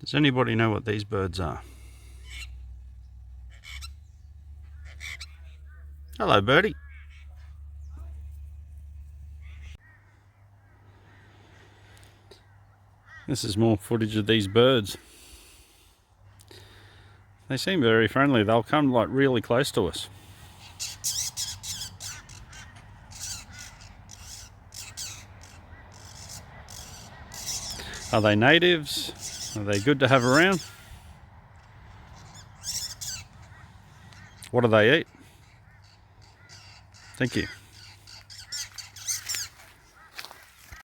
Does anybody know what these birds are? Hello, birdie. This is more footage of these birds. They seem very friendly. They'll come like really close to us. Are they natives? Are they good to have around? What do they eat? Thank you.